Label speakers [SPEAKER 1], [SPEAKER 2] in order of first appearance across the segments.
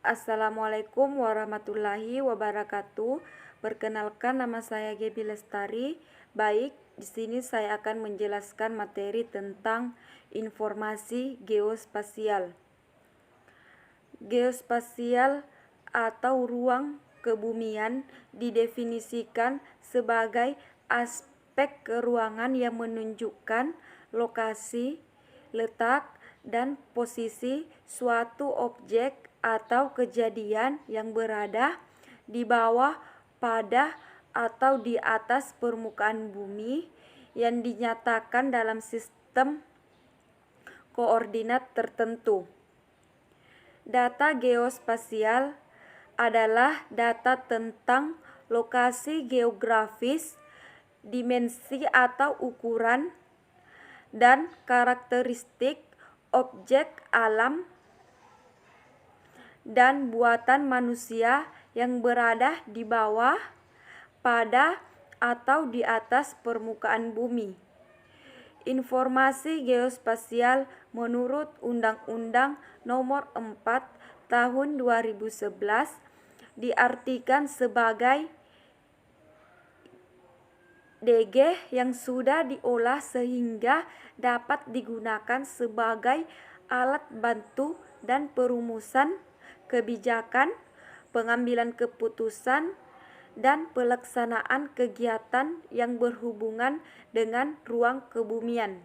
[SPEAKER 1] Assalamualaikum warahmatullahi wabarakatuh. Perkenalkan, nama saya Gebi Lestari. Baik, di sini saya akan menjelaskan materi tentang informasi geospasial. Geospasial atau ruang kebumian didefinisikan sebagai aspek keruangan yang menunjukkan lokasi, letak, dan posisi suatu objek atau kejadian yang berada di bawah, pada, atau di atas permukaan bumi yang dinyatakan dalam sistem koordinat tertentu. Data geospasial adalah data tentang lokasi geografis, dimensi atau ukuran, dan karakteristik objek alam dan buatan manusia yang berada di bawah, pada, atau di atas permukaan bumi. Informasi geospasial menurut Undang-Undang Nomor 4 Tahun 2011 diartikan sebagai DG yang sudah diolah sehingga dapat digunakan sebagai alat bantu dan perumusan kebijakan, pengambilan keputusan, dan pelaksanaan kegiatan yang berhubungan dengan ruang kebumian.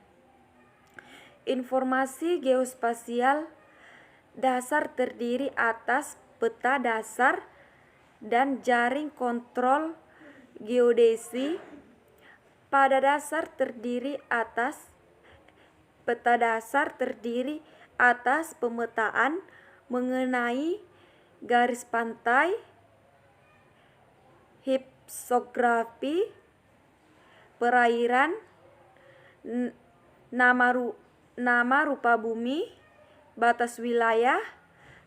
[SPEAKER 1] Informasi geospasial dasar terdiri atas peta dasar dan jaring kontrol geodesi. Peta dasar terdiri atas pemetaan mengenai garis pantai, hipsografi, perairan, nama rupa bumi, batas wilayah,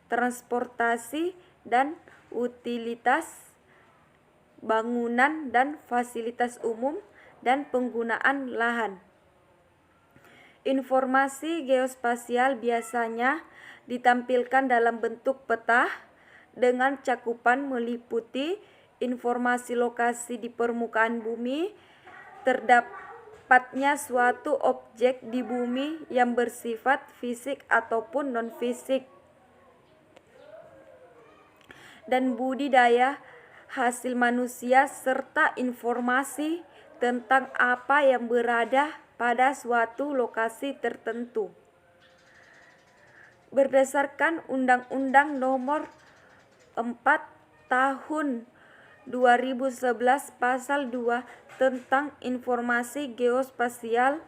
[SPEAKER 1] transportasi dan utilitas, bangunan dan fasilitas umum, dan penggunaan lahan. Informasi geospasial biasanya ditampilkan dalam bentuk peta dengan cakupan meliputi informasi lokasi di permukaan bumi, terdapatnya suatu objek di bumi yang bersifat fisik ataupun non-fisik, dan budidaya hasil manusia, serta informasi tentang apa yang berada pada suatu lokasi tertentu. Berdasarkan Undang-Undang Nomor 4 Tahun 2011 Pasal 2 tentang informasi geospasial,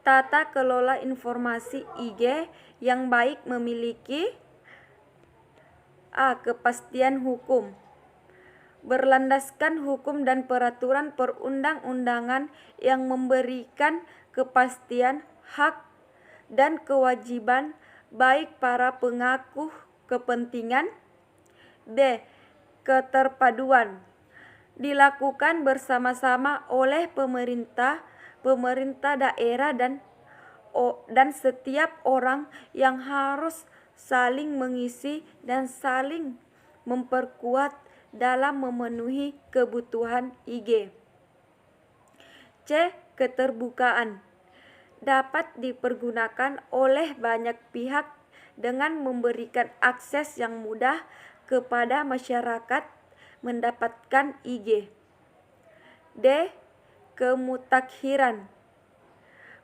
[SPEAKER 1] tata kelola informasi IG yang baik memiliki kepastian hukum, berlandaskan hukum dan peraturan perundang-undangan yang memberikan kepastian hak dan kewajiban baik para pemangku kepentingan. B. Keterpaduan dilakukan bersama-sama oleh pemerintah daerah dan setiap orang yang harus saling mengisi dan saling memperkuat dalam memenuhi kebutuhan IG. C. Keterbukaan dapat dipergunakan oleh banyak pihak dengan memberikan akses yang mudah kepada masyarakat mendapatkan IG. D. Kemutakhiran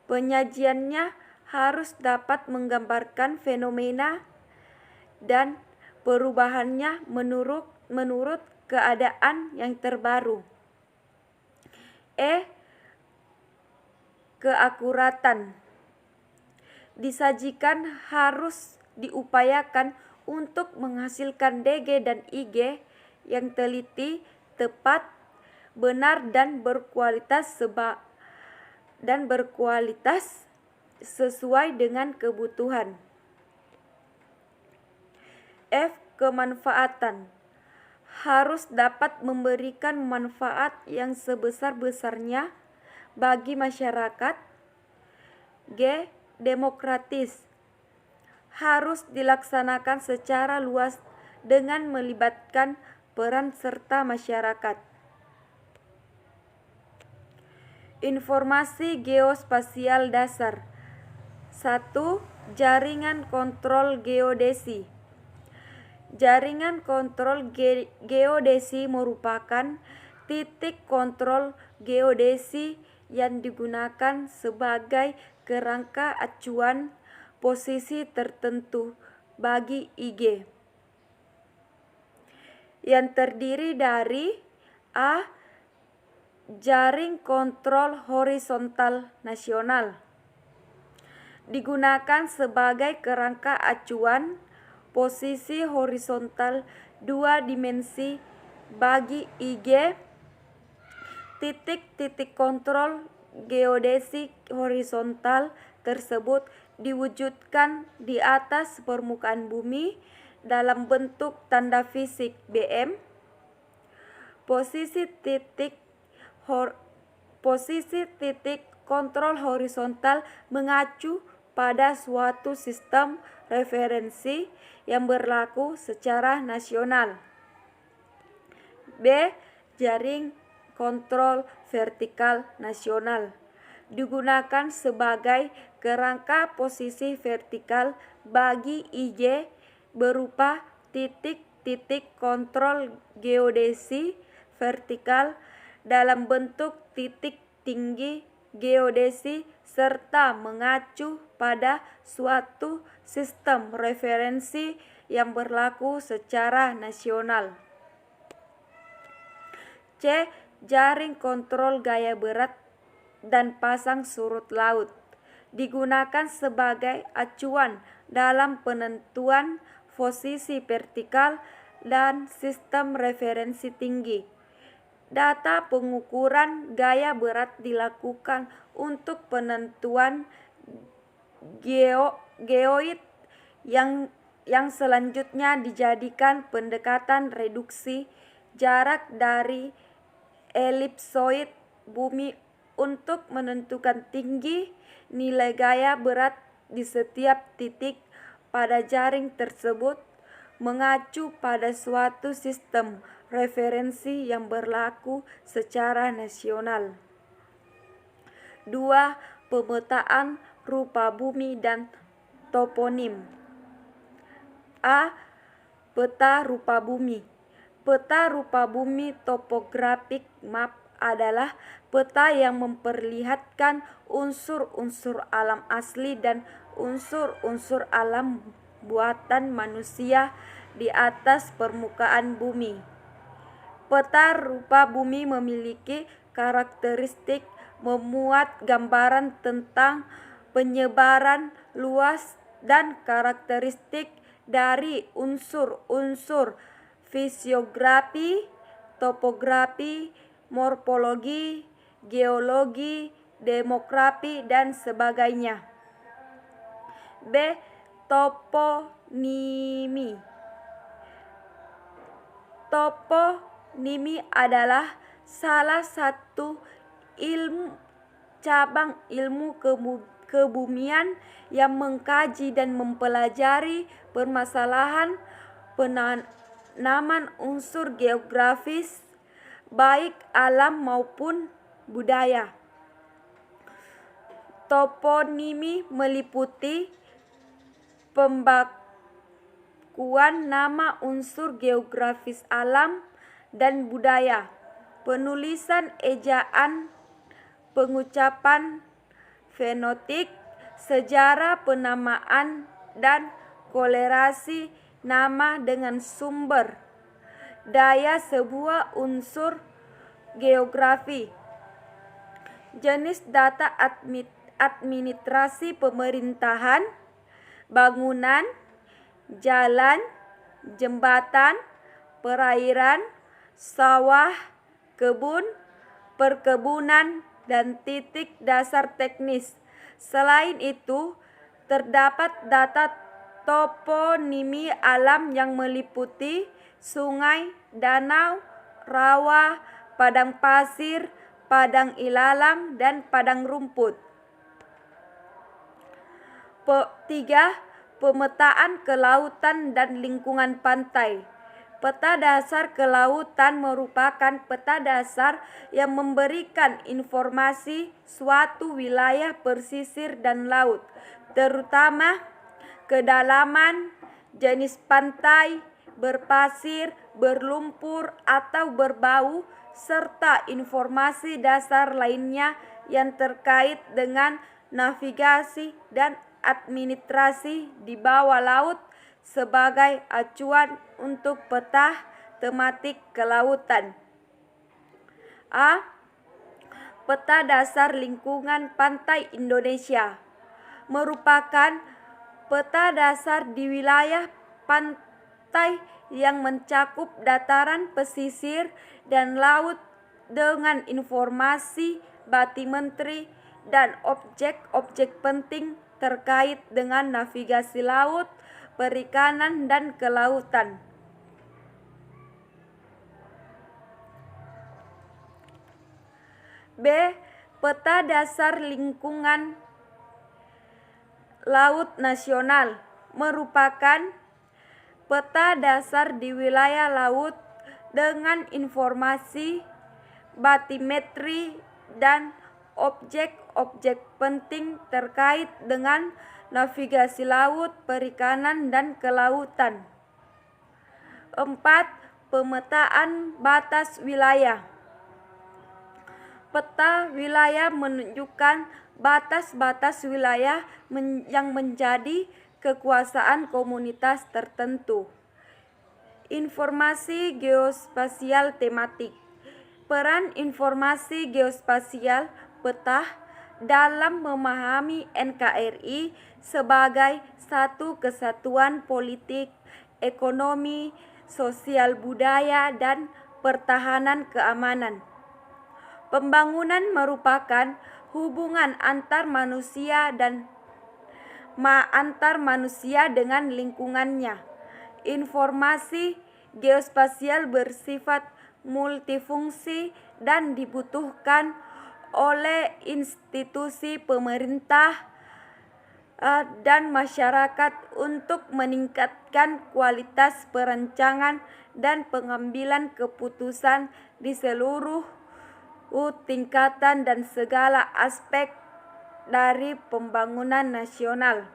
[SPEAKER 1] penyajiannya harus dapat menggambarkan fenomena dan perubahannya menurut keadaan yang terbaru. E. Keakuratan disajikan harus diupayakan untuk menghasilkan DG dan IG yang teliti, tepat, benar, dan berkualitas sesuai dengan kebutuhan. F. Kemanfaatan harus dapat memberikan manfaat yang sebesar-besarnya bagi masyarakat. G. Demokratis harus dilaksanakan secara luas dengan melibatkan peran serta masyarakat. Informasi geospasial dasar. 1. Jaringan kontrol geodesi. Jaringan kontrol geodesi merupakan titik kontrol geodesi yang digunakan sebagai kerangka acuan posisi tertentu bagi IG, yang terdiri dari A. Jaring kontrol horizontal nasional, digunakan sebagai kerangka acuan posisi horizontal 2 dimensi bagi IG. Titik-titik kontrol geodesi horizontal tersebut diwujudkan di atas permukaan bumi dalam bentuk tanda fisik BM. Posisi titik kontrol horizontal mengacu pada suatu sistem referensi yang berlaku secara nasional. B. Jaring kontrol vertikal nasional, digunakan sebagai kerangka posisi vertikal bagi IJ berupa titik-titik kontrol geodesi vertikal dalam bentuk titik tinggi geodesi serta mengacu pada suatu sistem referensi yang berlaku secara nasional. C. Jaring kontrol gaya berat dan pasang surut laut, digunakan sebagai acuan dalam penentuan posisi vertikal dan sistem referensi tinggi. Data pengukuran gaya berat dilakukan untuk penentuan geoid yang selanjutnya dijadikan pendekatan reduksi jarak dari elipsoid bumi untuk menentukan tinggi nilai gaya berat di setiap titik pada jaring tersebut, mengacu pada suatu sistem referensi yang berlaku secara nasional. 2. Pemetaan rupa bumi dan toponim. A. Peta rupa bumi. Peta rupa bumi topographic map adalah peta yang memperlihatkan unsur-unsur alam asli dan unsur-unsur alam buatan manusia di atas permukaan bumi. Peta rupa bumi memiliki karakteristik memuat gambaran tentang penyebaran luas dan karakteristik dari unsur-unsur fisiografi, topografi, morfologi, geologi, demografi, dan sebagainya. B. Toponimi. Toponimi adalah salah satu cabang ilmu kebumian yang mengkaji dan mempelajari permasalahan penanaman unsur geografis, baik alam maupun budaya. Toponimi meliputi pembakuan nama unsur geografis alam dan budaya, penulisan ejaan, pengucapan fenotik, sejarah penamaan, dan korelasi nama dengan sumber daya sebuah unsur geografi. Jenis data administrasi pemerintahan, bangunan, jalan, jembatan, perairan, sawah, kebun, perkebunan, dan titik dasar teknis. Selain itu, terdapat data toponimi alam yang meliputi sungai, danau, rawa, padang pasir, padang ilalang, dan padang rumput. 3. Pemetaan kelautan dan lingkungan pantai. Peta dasar kelautan merupakan peta dasar yang memberikan informasi suatu wilayah pesisir dan laut, terutama kedalaman, jenis pantai, berpasir, berlumpur, atau berbau, serta informasi dasar lainnya yang terkait dengan navigasi dan administrasi di bawah laut sebagai acuan untuk peta tematik kelautan. A. Peta dasar lingkungan pantai Indonesia merupakan peta dasar di wilayah pantai yang mencakup dataran pesisir dan laut dengan informasi batimetri dan objek-objek penting terkait dengan navigasi laut, perikanan, dan kelautan. B. Peta dasar lingkungan laut nasional merupakan peta dasar di wilayah laut dengan informasi batimetri dan objek-objek penting terkait dengan navigasi laut, perikanan, dan kelautan. 4. Pemetaan batas wilayah. Peta wilayah menunjukkan batas-batas wilayah yang menjadi kekuasaan komunitas tertentu. Informasi geospasial tematik. Peran informasi geospasial peta dalam memahami NKRI sebagai satu kesatuan politik, ekonomi, sosial budaya, dan pertahanan keamanan. Pembangunan merupakan hubungan antar manusia dengan lingkungannya. Informasi geospasial bersifat multifungsi dan dibutuhkan oleh institusi pemerintah dan masyarakat untuk meningkatkan kualitas perancangan dan pengambilan keputusan di seluruh tingkatan dan segala aspek dari pembangunan nasional.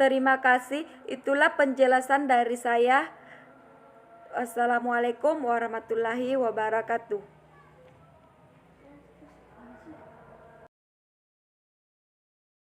[SPEAKER 1] Terima kasih, itulah penjelasan dari saya. Wassalamualaikum warahmatullahi wabarakatuh.